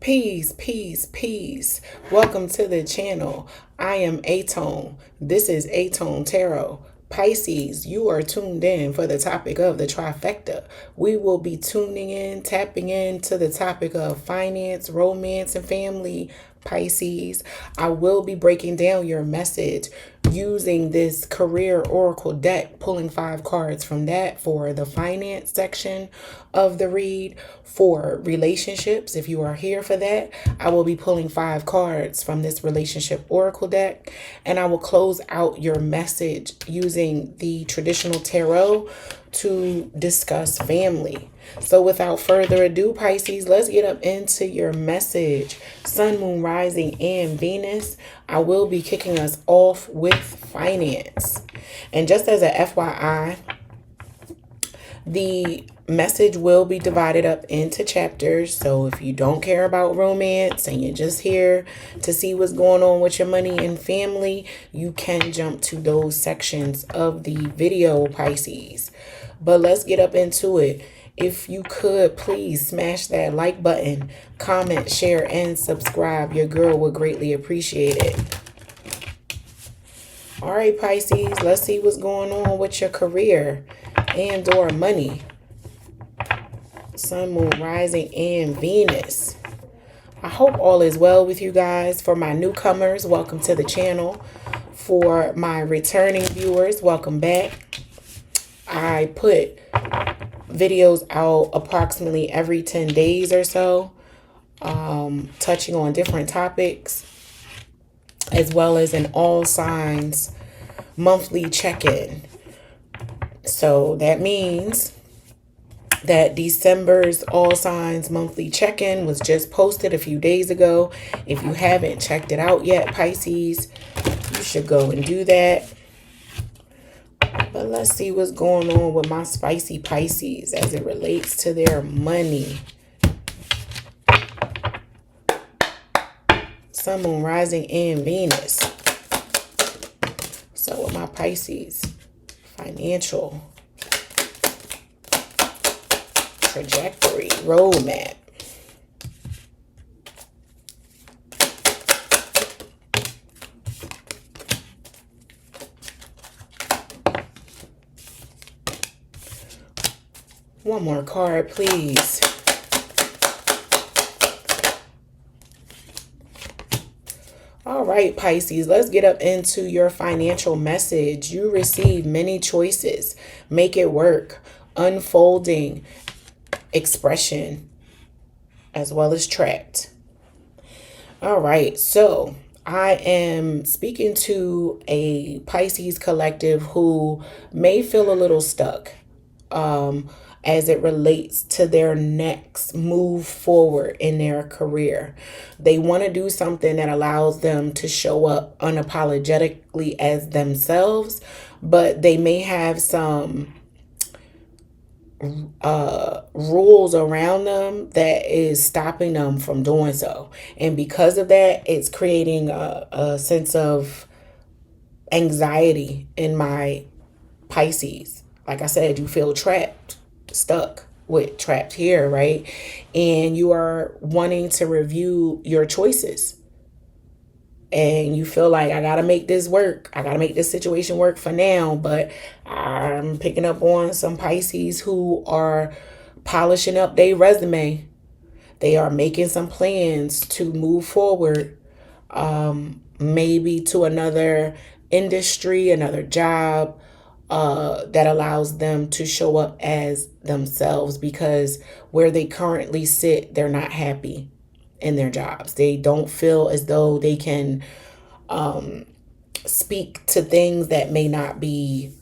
Peace, peace, peace. Welcome to the channel. I am aTone. This is aToneTarot. Pisces, you are tuned in for the topic of the trifecta. We will be tuning in, tapping into the topic of finance, romance, and family. Pisces, I will be breaking down your message using this career oracle deck, pulling 5 cards from that for the finance section of the read. For relationships, if you are here for that, I will be pulling 5 cards from this relationship oracle deck, and I will close out your message using the traditional tarot to discuss family. So without further ado, Pisces, let's get up into your message. Sun, Moon, Rising, and Venus. I will be kicking us off with finance. And just as a FYI, the message will be divided up into chapters. So if you don't care about romance and you're just here to see what's going on with your money and family, you can jump to those sections of the video, Pisces. But let's get up into it. If you could, please smash that like button, comment, share, and subscribe. Your girl would greatly appreciate it. All right, Pisces, let's see what's going on with your career and or money. Sun, Moon, Rising, and Venus. I hope all is well with you guys. For my newcomers, welcome to the channel. For my returning viewers, welcome back. I put videos out approximately every 10 days or so, touching on different topics, as well as an all signs monthly check-in. So that means that December's all signs monthly check-in was just posted a few days ago. If you haven't checked it out yet, Pisces, you should go and do that. But let's see what's going on with my spicy Pisces as it relates to their money. Sun, Moon, Rising, and Venus. So with my Pisces, financial trajectory, roadmap. One more card, please. All right, Pisces, let's get up into your financial message. You receive many choices. Make it work. Unfolding expression, as well as trapped. All right, so I am speaking to a Pisces collective who may feel a little stuck as it relates to their next move forward in their career. They want to do something that allows them to show up unapologetically as themselves, but they may have some rules around them that is stopping them from doing so. And because of that, it's creating a sense of anxiety in my Pisces. Like I said, you feel trapped, stuck with trapped here, right? And you are wanting to review your choices. And you feel like, I got to make this work. I got to make this situation work for now. But I'm picking up on some Pisces who are polishing up their resume. They are making some plans to move forward, maybe to another industry, another job, that allows them to show up as themselves, because where they currently sit, they're not happy in their jobs. They don't feel as though they can speak to things that may not be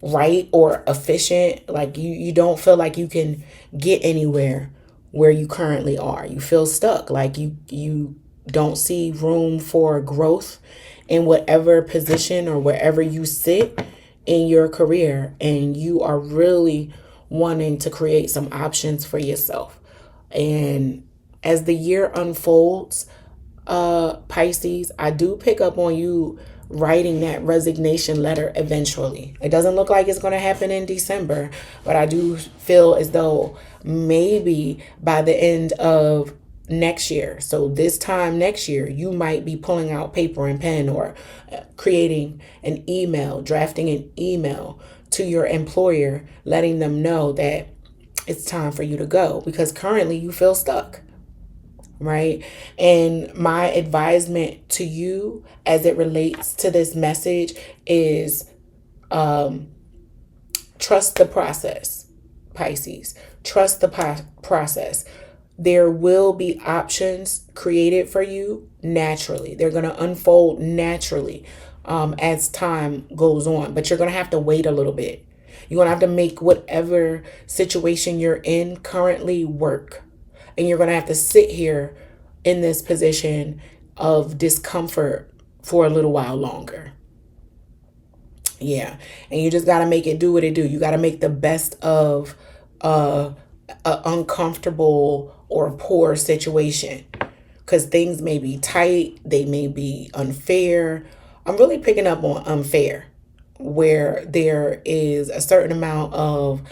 right or efficient. Like you don't feel like you can get anywhere where you currently are. You feel stuck, like you don't see room for growth in whatever position or wherever you sit in your career, and you are really wanting to create some options for yourself. And as the year unfolds, Pisces, I do pick up on you writing that resignation letter eventually. It doesn't look like it's going to happen in December, but I do feel as though maybe by the end of next year. So this time next year, you might be pulling out paper and pen or creating an email, drafting an email to your employer, letting them know that it's time for you to go because currently you feel stuck, right? And my advisement to you as it relates to this message is trust the process, Pisces. Trust the process. There will be options created for you naturally. They're going to unfold naturally as time goes on, but you're going to have to wait a little bit. You're going to have to make whatever situation you're in currently work. And you're going to have to sit here in this position of discomfort for a little while longer. Yeah. And you just got to make it do what it do. You got to make the best of a uncomfortable or poor situation because things may be tight. They may be unfair. I'm really picking up on unfair, where there is a certain amount of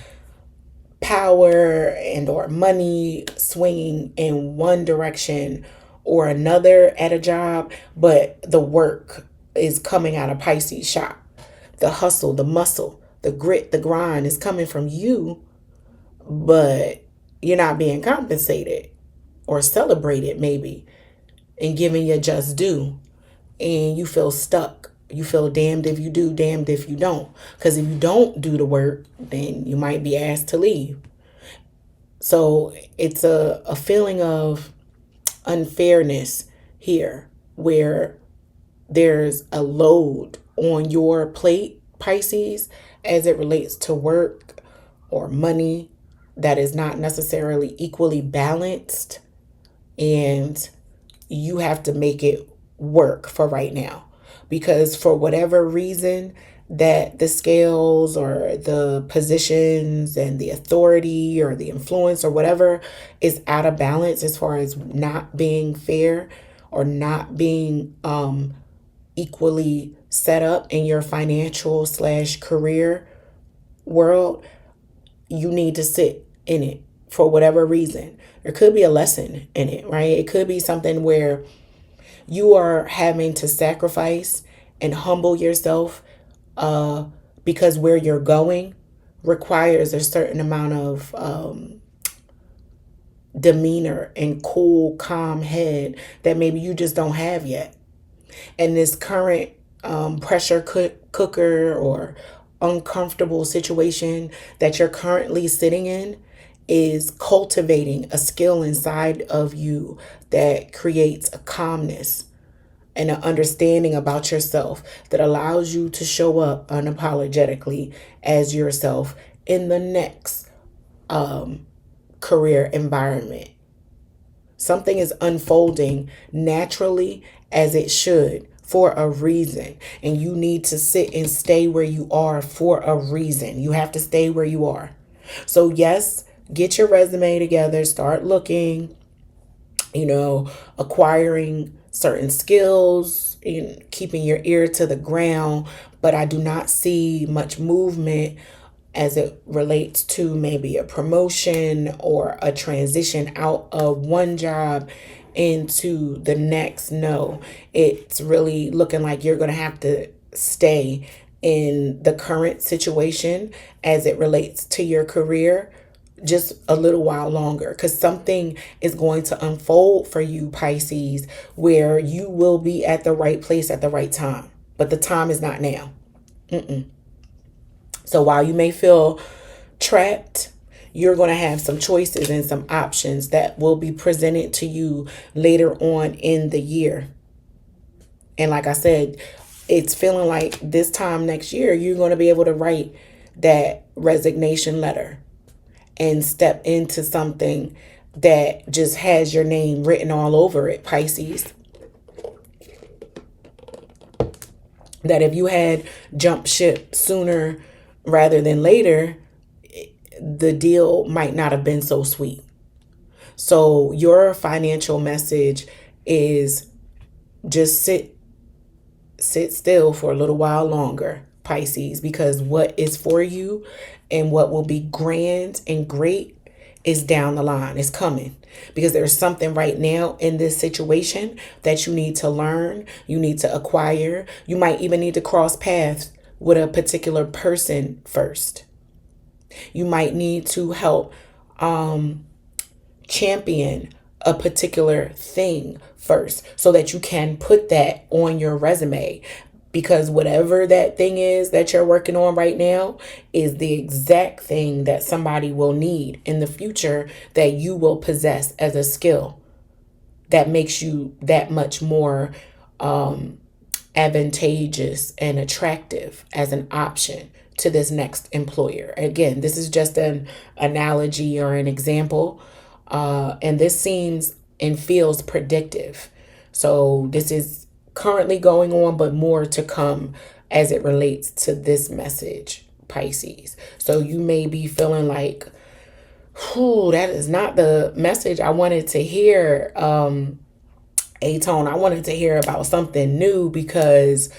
power and or money swinging in one direction or another at a job, but the work is coming out of Pisces shop. The hustle, the muscle, the grit, the grind is coming from you, but you're not being compensated or celebrated maybe and given your just due, and you feel stuck. You feel damned if you do, damned if you don't. Because if you don't do the work, then you might be asked to leave. So it's a feeling of unfairness here where there's a load on your plate, Pisces, as it relates to work or money that is not necessarily equally balanced. And you have to make it work for right now. Because for whatever reason that the scales or the positions and the authority or the influence or whatever is out of balance as far as not being fair or not being equally set up in your financial / career world, you need to sit in it for whatever reason. There could be a lesson in it, right? It could be something where you are having to sacrifice and humble yourself because where you're going requires a certain amount of demeanor and cool, calm head that maybe you just don't have yet. And this current pressure cooker or uncomfortable situation that you're currently sitting in is cultivating a skill inside of you that creates a calmness and an understanding about yourself that allows you to show up unapologetically as yourself in the next career environment. Something is unfolding naturally as it should for a reason. And you need to sit and stay where you are for a reason. You have to stay where you are. So yes, get your resume together, start looking, acquiring certain skills, keeping your ear to the ground. But I do not see much movement as it relates to maybe a promotion or a transition out of one job into the next. No, it's really looking like you're going to have to stay in the current situation as it relates to your career just a little while longer, because something is going to unfold for you, Pisces, where you will be at the right place at the right time. But the time is not now. So while you may feel trapped, you're going to have some choices and some options that will be presented to you later on in the year. And like I said, it's feeling like this time next year, you're going to be able to write that resignation letter and step into something that just has your name written all over it, Pisces. That if you had jumped ship sooner rather than later, the deal might not have been so sweet. So your financial message is just sit still for a little while longer, Pisces, because what is for you and what will be grand and great is down the line, it's coming. Because there's something right now in this situation that you need to learn, you need to acquire. You might even need to cross paths with a particular person first. You might need to help champion a particular thing first so that you can put that on your resume. Because whatever that thing is that you're working on right now is the exact thing that somebody will need in the future that you will possess as a skill that makes you that much more advantageous and attractive as an option to this next employer. Again, this is just an analogy or an example. And this seems and feels predictive. So this is currently going on, but more to come as it relates to this message, Pisces. So you may be feeling like, that is not the message I wanted to hear, aTone. I wanted to hear about something new because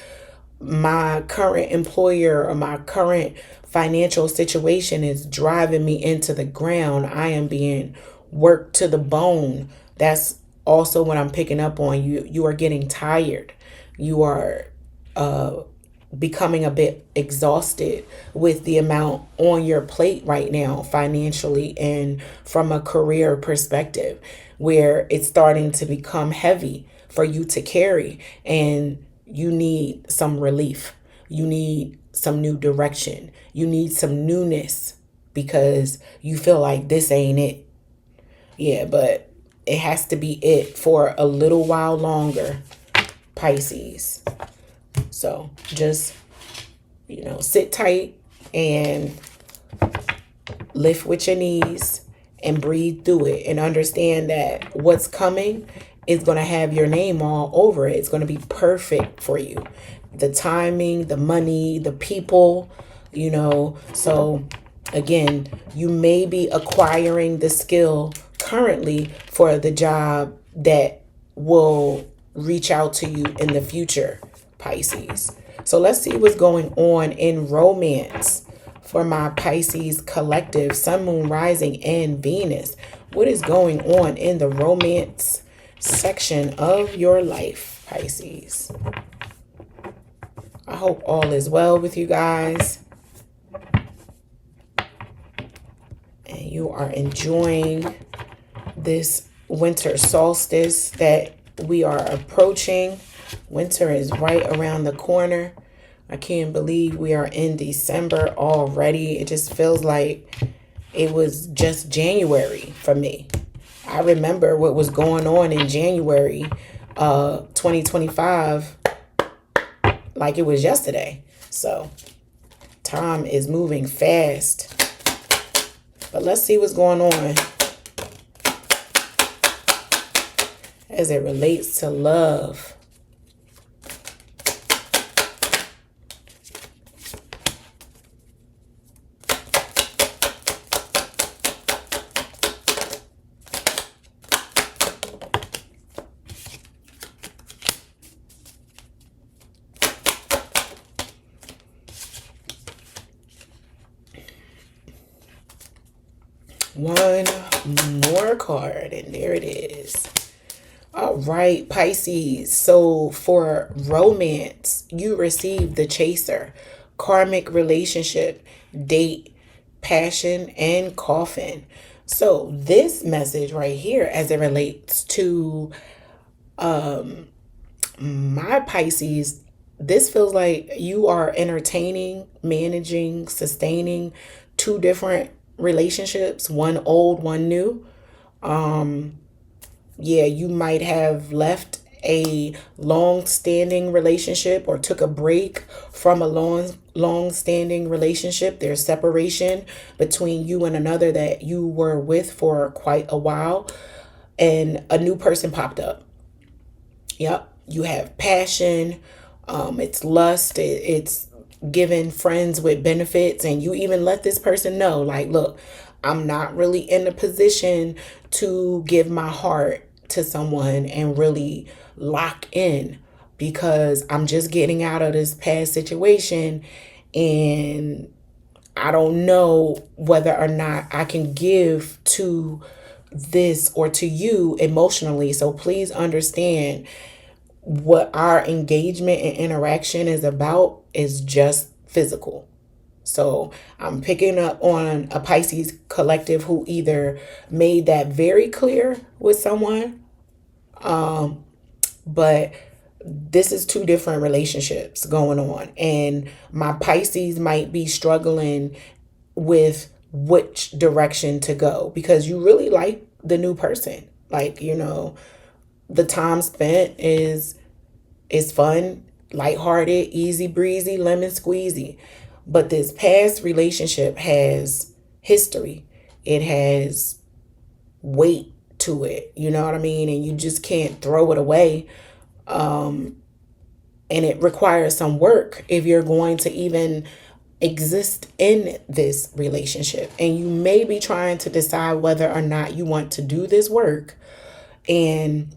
my current employer or my current financial situation is driving me into the ground. I am being worked to the bone. That's also what I'm picking up on. You are getting tired. You are becoming a bit exhausted with the amount on your plate right now, financially and from a career perspective, where it's starting to become heavy for you to carry, and you need some relief. You need some new direction. You need some newness because you feel like this ain't it. Yeah, but it has to be it for a little while longer, Pisces. So just, sit tight and lift with your knees and breathe through it and understand that what's coming is going to have your name all over it. It's going to be perfect for you. The timing, the money, the people, So again, you may be acquiring the skill currently for the job that will reach out to you in the future, Pisces. So let's see what's going on in romance for my Pisces collective, Sun, Moon, Rising, and Venus. What is going on in the romance section of your life, Pisces? I hope all is well with you guys. And you are enjoying this winter solstice that we are approaching. Winter is right around the corner. I can't believe we are in December already. It just feels like it was just January for me. I remember what was going on in January 2025 like it was yesterday. So time is moving fast. But let's see what's going on as it relates to love. One more card, and there it is. All right, Pisces. So for romance, you receive the Chaser, karmic relationship, date, passion, and coffin. So this message right here, as it relates to my Pisces, this feels like you are entertaining, managing, sustaining two different relationships, one old, one new. You might have left a long-standing relationship or took a break from a long-standing relationship. There's separation between you and another that you were with for quite a while, and a new person popped up. Yep, you have passion. It's lust. It's giving friends with benefits, and you even let this person know, like, look, I'm not really in a position to give my heart to someone and really lock in because I'm just getting out of this past situation and I don't know whether or not I can give to this or to you emotionally. So please understand what our engagement and interaction is about is just physical. So I'm picking up on a Pisces collective who either made that very clear with someone, but this is two different relationships going on. And my Pisces might be struggling with which direction to go because you really like the new person. Like, the time spent is fun, lighthearted, easy breezy, lemon squeezy. But this past relationship has history. It has weight to it. You know what I mean? And you just can't throw it away. And it requires some work if you're going to even exist in this relationship. And you may be trying to decide whether or not you want to do this work and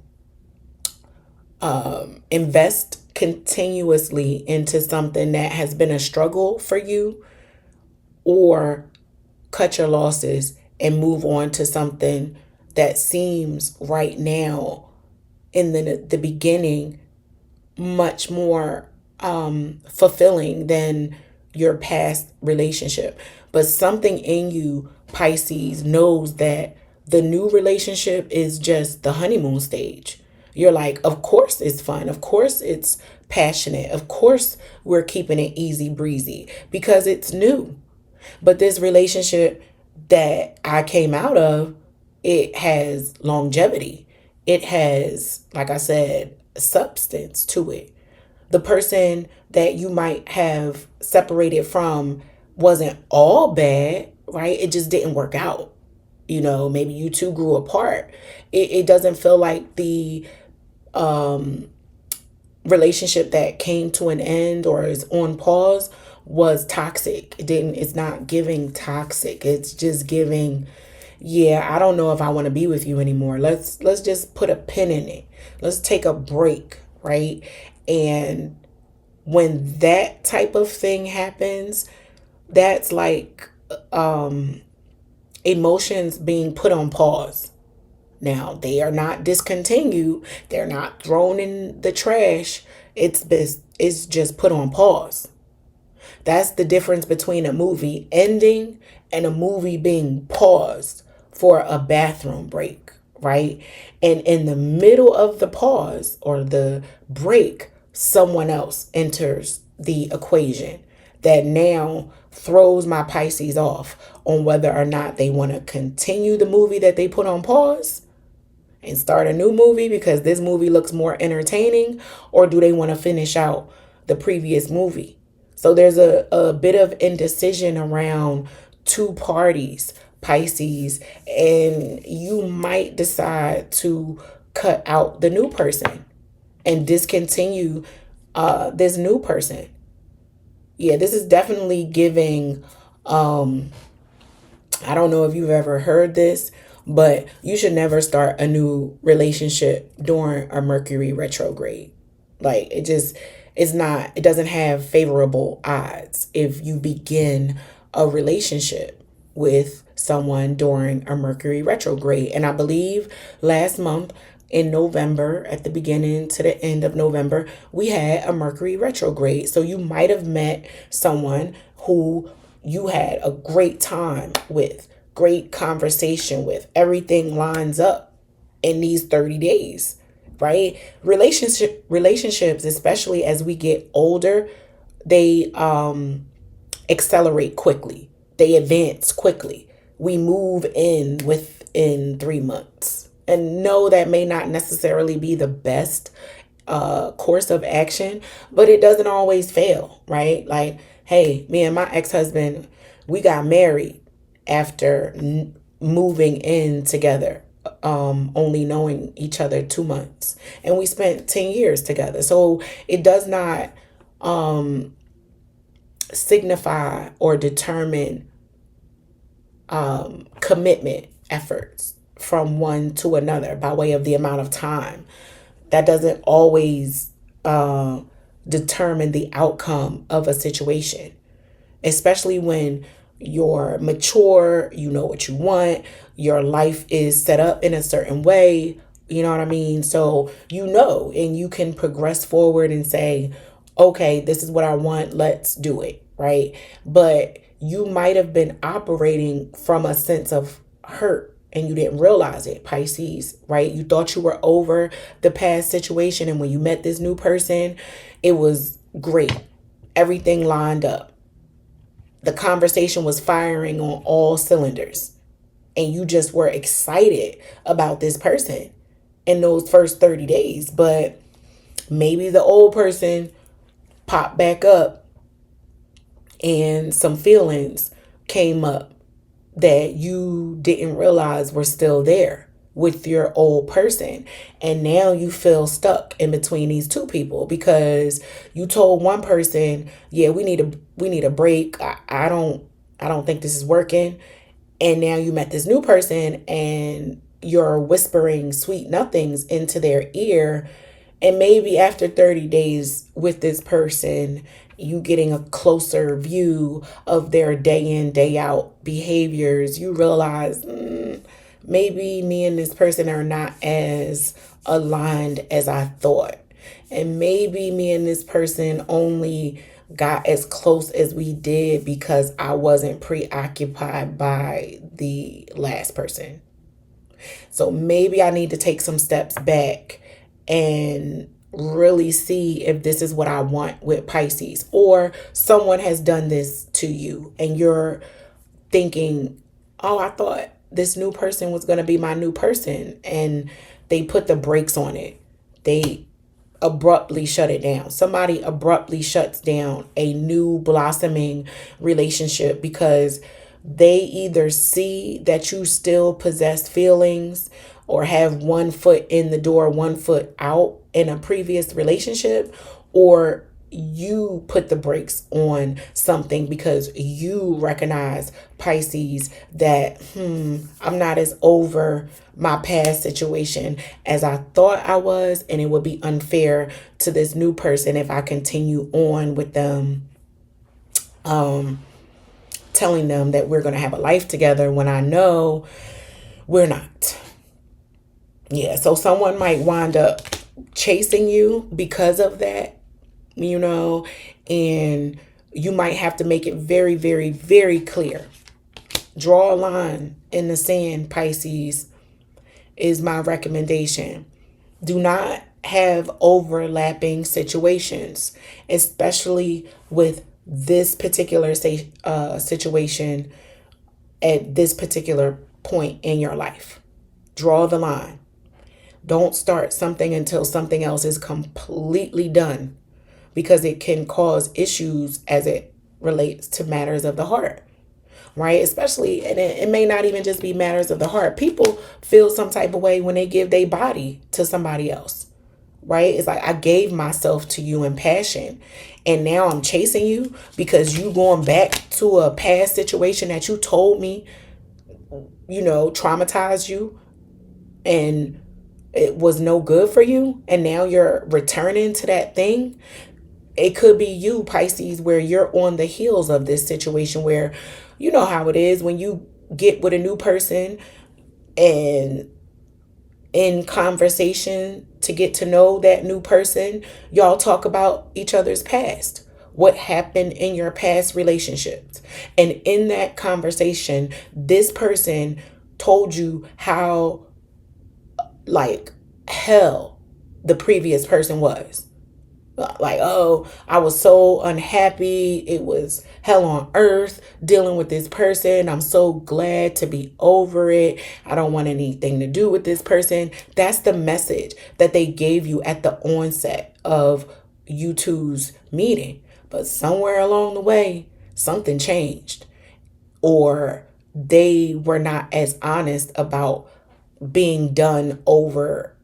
invest continuously into something that has been a struggle for you, or cut your losses and move on to something that seems right now in the beginning much more fulfilling than your past relationship. But something in you, Pisces, knows that the new relationship is just the honeymoon stage. You're like, of course it's fun. Of course it's passionate. Of course we're keeping it easy breezy because it's new. But this relationship that I came out of, it has longevity. It has, like I said, substance to it. The person that you might have separated from wasn't all bad, right? It just didn't work out. Maybe you two grew apart. It doesn't feel like the relationship that came to an end or is on pause was toxic. It's not giving toxic. It's just giving, yeah, I don't know if I want to be with you anymore. Let's just put a pin in it. Let's take a break, right? And when that type of thing happens, that's like emotions being put on pause. Now, they are not discontinued. They're not thrown in the trash. It's just put on pause. That's the difference between a movie ending and a movie being paused for a bathroom break, right? And in the middle of the pause or the break, someone else enters the equation that now throws my Pisces off on whether or not they want to continue the movie that they put on pause and start a new movie because this movie looks more entertaining, or do they want to finish out the previous movie? So there's a bit of indecision around two parties, Pisces, and you might decide to cut out the new person and discontinue this new person. Yeah, this is definitely giving, I don't know if you've ever heard this, but you should never start a new relationship during a Mercury retrograde. Like it doesn't have favorable odds if you begin a relationship with someone during a Mercury retrograde. And I believe last month in November, at the beginning to the end of November, we had a Mercury retrograde. So you might have met someone who you had a great time with, great conversation with. Everything lines up in these 30 days, right? Relationships, especially as we get older, they accelerate quickly. They advance quickly. We move in within 3 months. And no, that may not necessarily be the best course of action, but it doesn't always fail, right? Like, hey, me and my ex-husband, we got married after moving in together, only knowing each other 2 months. And we spent 10 years together. So it does not signify or determine commitment efforts from one to another by way of the amount of time. That doesn't always determine the outcome of a situation, especially when you're mature, you know what you want, your life is set up in a certain way, you know what I mean? So you know, and you can progress forward and say, okay, this is what I want, let's do it, right? But you might have been operating from a sense of hurt and you didn't realize it, Pisces, right? You thought you were over the past situation, and when you met this new person, it was great. Everything lined up. The conversation was firing on all cylinders, and you just were excited about this person in those first 30 days. But maybe the old person popped back up and some feelings came up that you didn't realize were still there with your old person. And now you feel stuck in between these two people because you told one person, yeah, we need a break. I don't think this is working. And now you met this new person and you're whispering sweet nothings into their ear. And maybe after 30 days with this person, you getting a closer view of their day in, day out behaviors, you realize maybe me and this person are not as aligned as I thought. And maybe me and this person only got as close as we did because I wasn't preoccupied by the last person. So maybe I need to take some steps back and really see if this is what I want with Pisces. Or someone has done this to you and you're thinking, oh, I thought this new person was going to be my new person. And they put the brakes on it. They abruptly shut it down. Somebody abruptly shuts down a new blossoming relationship because they either see that you still possess feelings or have one foot in the door, one foot out in a previous relationship, or you put the brakes on something because you recognize, Pisces, that I'm not as over my past situation as I thought I was, and it would be unfair to this new person if I continue on with them, telling them that we're going to have a life together when I know we're not. Yeah, so someone might wind up chasing you because of that, and you might have to make it very, very, very clear. Draw a line in the sand, Pisces, is my recommendation. Do not have overlapping situations, especially with this particular situation at this particular point in your life. Draw the line. Don't start something until something else is completely done, because it can cause issues as it relates to matters of the heart, right? Especially, and it may not even just be matters of the heart. People feel some type of way when they give their body to somebody else, right? It's like, I gave myself to you in passion, and now I'm chasing you because you going back to a past situation that you told me, traumatized you and it was no good for you. And now you're returning to that thing. It could be you, Pisces, where you're on the heels of this situation where you know how it is when you get with a new person and in conversation to get to know that new person, y'all talk about each other's past, what happened in your past relationships. And in that conversation, this person told you how like hell the previous person was. Like, oh, I was so unhappy. It was hell on earth dealing with this person. I'm so glad to be over it. I don't want anything to do with this person. That's the message that they gave you at the onset of you two's meeting. But somewhere along the way, something changed, or they were not as honest about being done over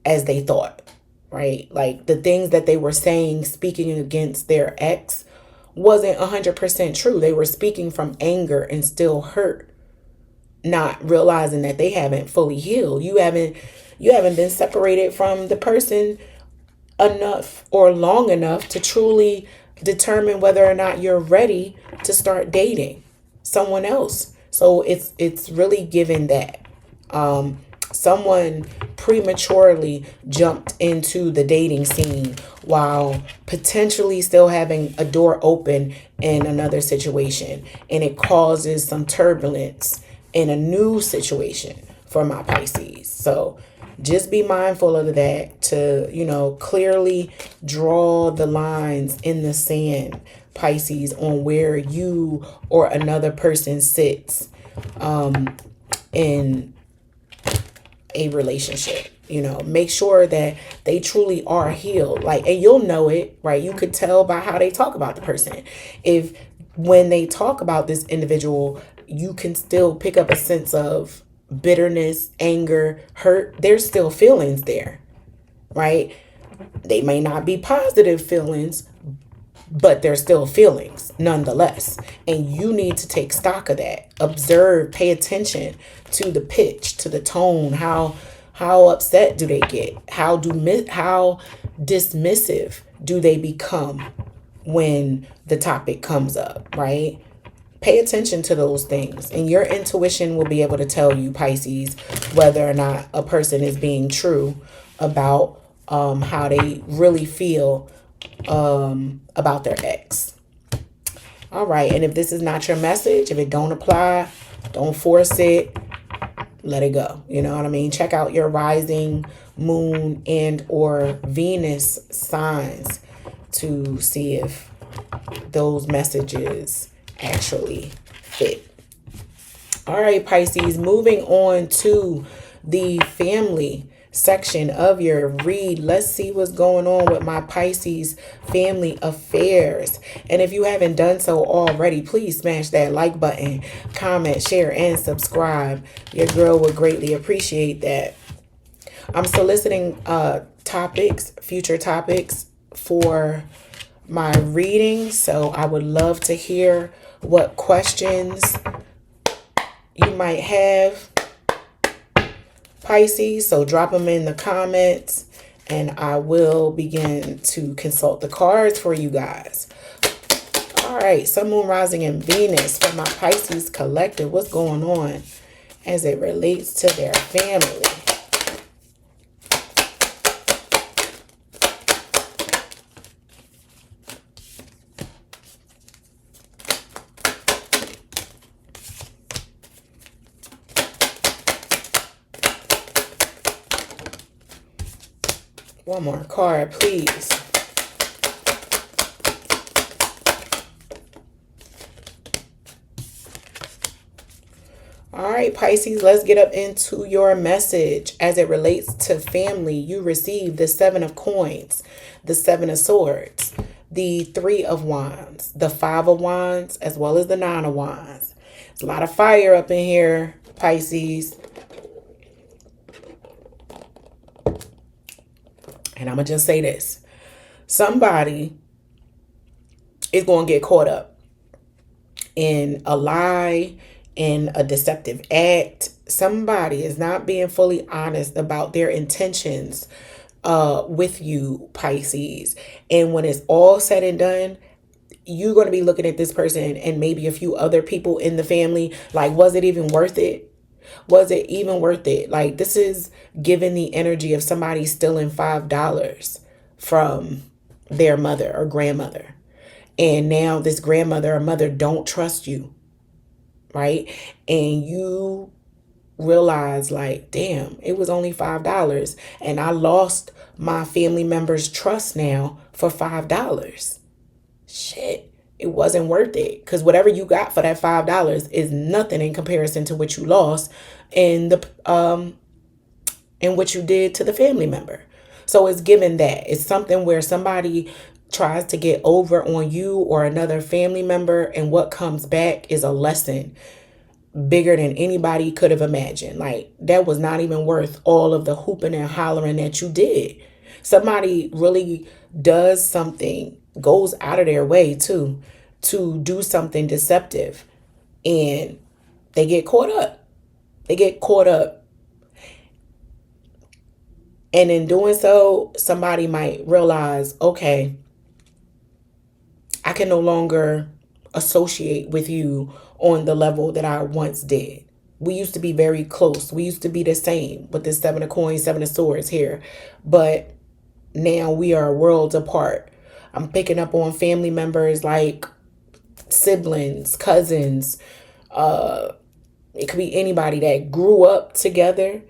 as they thought, right? Like the things that they were saying, speaking against their ex, wasn't 100% true. They were speaking from anger and still hurt, not realizing that they haven't fully healed. You haven't been separated from the person enough or long enough to truly determine whether or not you're ready to start dating. someone else. So it's really given that someone prematurely jumped into the dating scene while potentially still having a door open in another situation, and it causes some turbulence in a new situation for my Pisces. So just be mindful of that, to, clearly draw the lines in the sand, Pisces, on where you or another person sits in a relationship. Make sure that they truly are healed. And you'll know it, right? You could tell by how they talk about the person. If when they talk about this individual, you can still pick up a sense of bitterness, anger, hurt. There's still feelings there, right? They may not be positive feelings, but they're still feelings nonetheless. And you need to take stock of that. Observe, pay attention to the pitch, to the tone. How upset do they get? How dismissive do they become when the topic comes up, right? Pay attention to those things, and your intuition will be able to tell you, Pisces, whether or not a person is being true about how they really feel about their ex. All right, and if this is not your message, if it don't apply, don't force it. Let it go. You know what I mean? Check out your rising, moon, and or Venus signs to see if those messages actually fit. All right, Pisces, moving on to the family section of your read. Let's see what's going on with my Pisces family affairs. And if you haven't done so already, please smash that like button, comment, share, and subscribe. Your girl would greatly appreciate that. I'm soliciting future topics for my reading, so I would love to hear what questions you might have, Pisces. So drop them in the comments and I will begin to consult the cards for you guys. All right, Sun, Moon, Rising, and Venus for my Pisces collective. What's going on as it relates to their family? One more card, please. All right, Pisces, let's get up into your message as it relates to family. You receive the 7 of coins, the 7 of swords, the 3 of wands, the 5 of wands, as well as the 9 of wands. There's a lot of fire up in here, Pisces. And I'm going to just say this. Somebody is going to get caught up in a lie, in a deceptive act. Somebody is not being fully honest about their intentions with you, Pisces. And when it's all said and done, you're going to be looking at this person and maybe a few other people in the family like, was it even worth it? Was it even worth it? Like, this is giving the energy of somebody stealing $5 from their mother or grandmother. And now this grandmother or mother don't trust you, right? And you realize like, damn, it was only $5 and I lost my family member's trust now for $5. Shit. It wasn't worth it, because whatever you got for that $5 is nothing in comparison to what you lost in the in what you did to the family member. So it's given that it's something where somebody tries to get over on you or another family member, and what comes back is a lesson bigger than anybody could have imagined. Like, that was not even worth all of the hooping and hollering that you did. Somebody really does something, goes out of their way to do something deceptive, and they get caught up. They get caught up. And in doing so, somebody might realize, okay, I can no longer associate with you on the level that I once did. We used to be very close. We used to be the same with the Seven of Coins, Seven of Swords here. But now we are worlds apart. I'm picking up on family members like siblings, cousins. It could be anybody that grew up together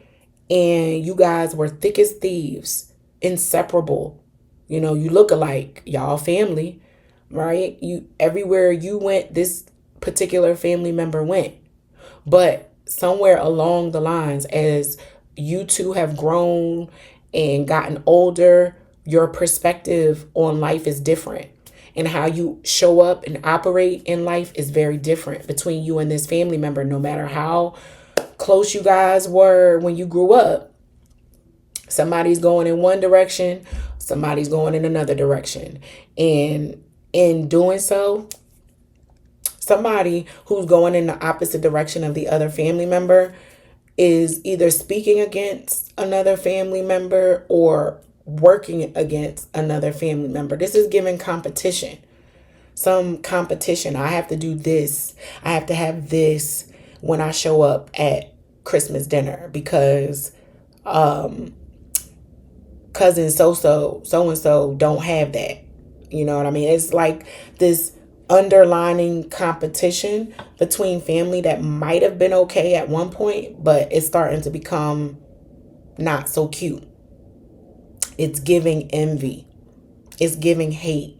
and you guys were thick as thieves, inseparable. You know, you look alike, y'all family, right? You everywhere you went, this particular family member went. But somewhere along the lines, as you two have grown and gotten older, your perspective on life is different. And how you show up and operate in life is very different between you and this family member. No matter how close you guys were when you grew up, somebody's going in one direction, somebody's going in another direction. And in doing so, somebody who's going in the opposite direction of the other family member is either speaking against another family member or working against another family member. This is giving competition. Some competition. I have to do this. I have to have this when I show up at Christmas dinner because cousin so-and-so don't have that. You know what I mean? It's like this underlining competition between family that might have been okay at one point, but it's starting to become not so cute. It's giving envy. It's giving hate,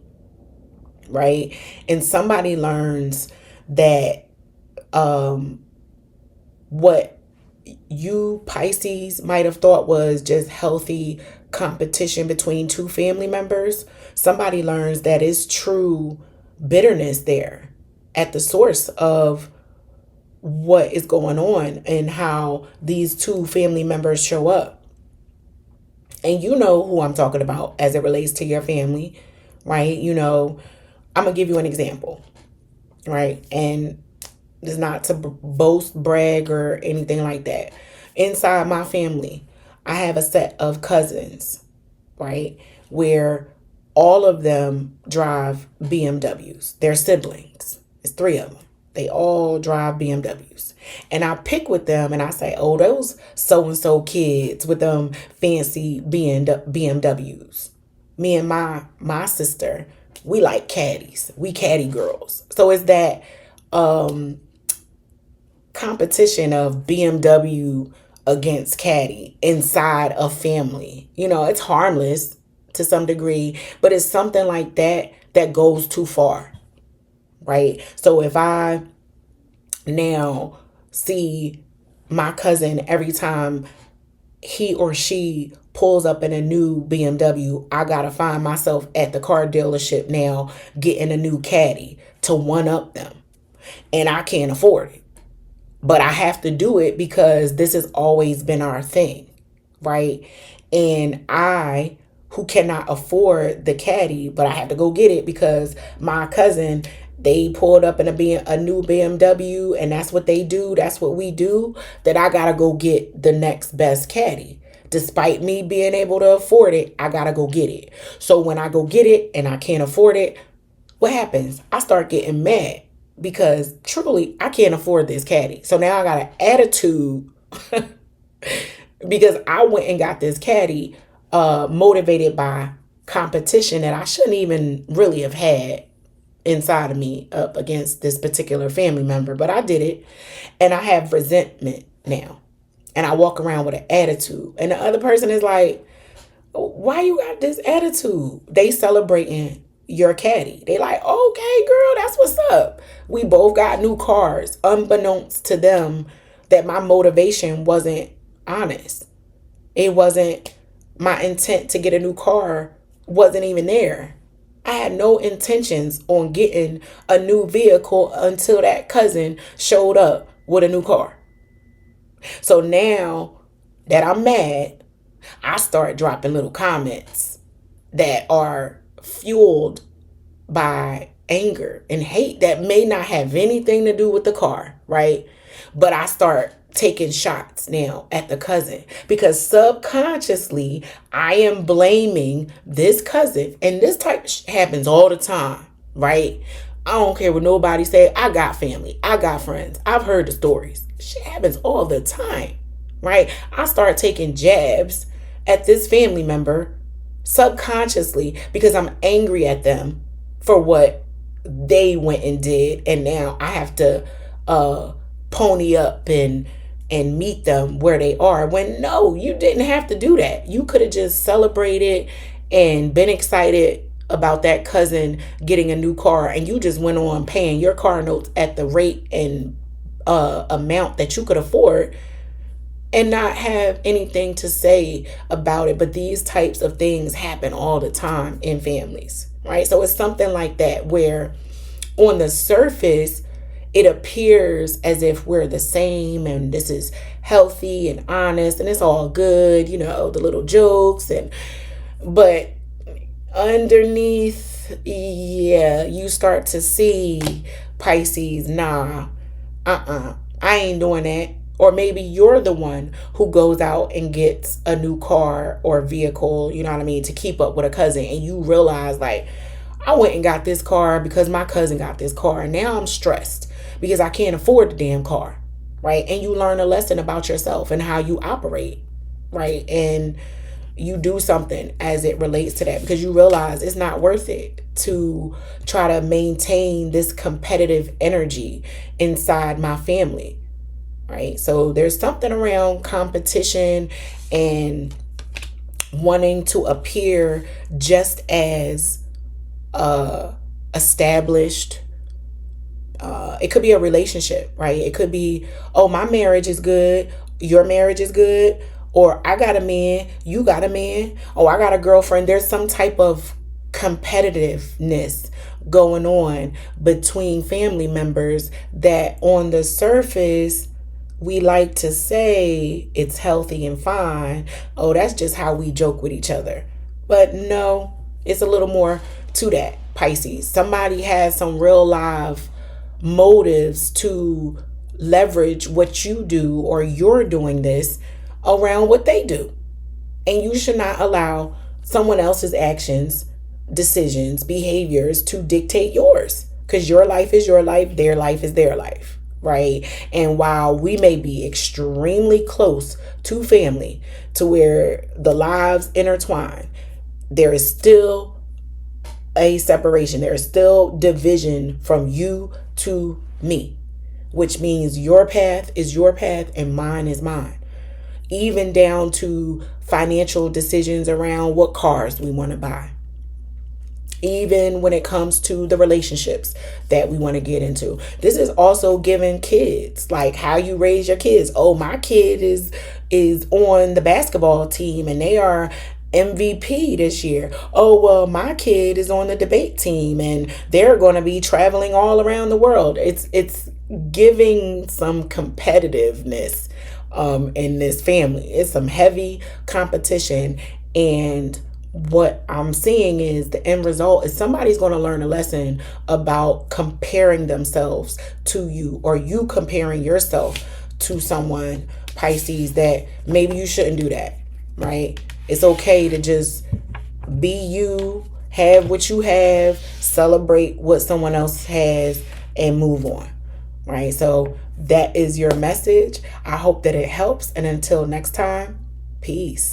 right? And somebody learns that what you Pisces might have thought was just healthy competition between two family members, somebody learns that it's true bitterness there at the source of what is going on and how these two family members show up. And you know who I'm talking about as it relates to your family, right? You know, I'm going to give you an example, right? And it's not to boast, brag, or anything like that. Inside my family, I have a set of cousins, right? Where all of them drive BMWs. They're siblings. It's 3 of them. They all drive BMWs. And I pick with them and I say, oh, those so-and-so kids with them fancy BMWs. Me and my sister, we like caddies. We caddy girls. So it's that competition of BMW against caddy inside a family. You know, it's harmless to some degree, but it's something like that that goes too far, right? So if I now see my cousin every time he or she pulls up in a new BMW, I gotta find myself at the car dealership now getting a new caddy to one up them. And I can't afford it. But I have to do it because this has always been our thing, right? And I, who cannot afford the caddy, but I have to go get it because my cousin, they pulled up in a new BMW and that's what they do. That's what we do. That I got to go get the next best caddy. Despite me being able to afford it, I got to go get it. So when I go get it and I can't afford it, what happens? I start getting mad because truly I can't afford this caddy. So now I got an attitude because I went and got this caddy motivated by competition that I shouldn't even really have had inside of me up against this particular family member, but I did it. And I have resentment now and I walk around with an attitude and the other person is like, why you got this attitude? They celebrating your caddy. They like, okay, girl, that's what's up. We both got new cars, unbeknownst to them that my motivation wasn't honest. It wasn't my intent to get a new car, wasn't even there. I had no intentions on getting a new vehicle until that cousin showed up with a new car. So now that I'm mad, I start dropping little comments that are fueled by anger and hate that may not have anything to do with the car, right? But I start taking shots now at the cousin because subconsciously I am blaming this cousin, and this type happens all the time, right? I don't care what nobody say. I got family. I got friends. I've heard the stories. Shit happens all the time, right? I start taking jabs at this family member subconsciously because I'm angry at them for what they went and did, and now I have to pony up and meet them where they are, when no, you didn't have to do that. You could have just celebrated and been excited about that cousin getting a new car, and you just went on paying your car notes at the rate and amount that you could afford, and not have anything to say about it. But these types of things happen all the time in families, right? So it's something like that where on the surface it appears as if we're the same and this is healthy and honest and it's all good, the little jokes, but underneath, yeah, you start to see, Pisces, nah, I ain't doing that. Or maybe you're the one who goes out and gets a new car or vehicle, you know what I mean, to keep up with a cousin, and you realize, like, I went and got this car because my cousin got this car, and now I'm stressed because I can't afford the damn car, right? And you learn a lesson about yourself and how you operate, right? And you do something as it relates to that because you realize it's not worth it to try to maintain this competitive energy inside my family, right? So there's something around competition and wanting to appear just as established. It could be a relationship, right? It could be, oh, my marriage is good, your marriage is good, or I got a man, you got a man, oh, I got a girlfriend. There's some type of competitiveness going on between family members that on the surface we like to say it's healthy and fine. Oh, that's just how we joke with each other. But no, it's a little more to that, Pisces. Somebody has some real live motives to leverage what you do, or you're doing this around what they do. And you should not allow someone else's actions, decisions, behaviors to dictate yours, because your life is your life, their life is their life, right? And while we may be extremely close to family, to where the lives intertwine, there is still a separation. There is still division from you to me, which means your path is your path and mine is mine. Even down to financial decisions around what cars we want to buy. Even when it comes to the relationships that we want to get into. This is also giving kids, like how you raise your kids. Oh, my kid is on the basketball team and they are MVP this year. Oh, well, my kid is on the debate team and they're going to be traveling all around the world. It's giving some competitiveness in this family. It's some heavy competition, and what I'm seeing is the end result is somebody's going to learn a lesson about comparing themselves to you, or you comparing yourself to someone, Pisces, that maybe you shouldn't do that, right? It's okay to just be you, have what you have, celebrate what someone else has, and move on, right? So that is your message. I hope that it helps. And until next time, peace.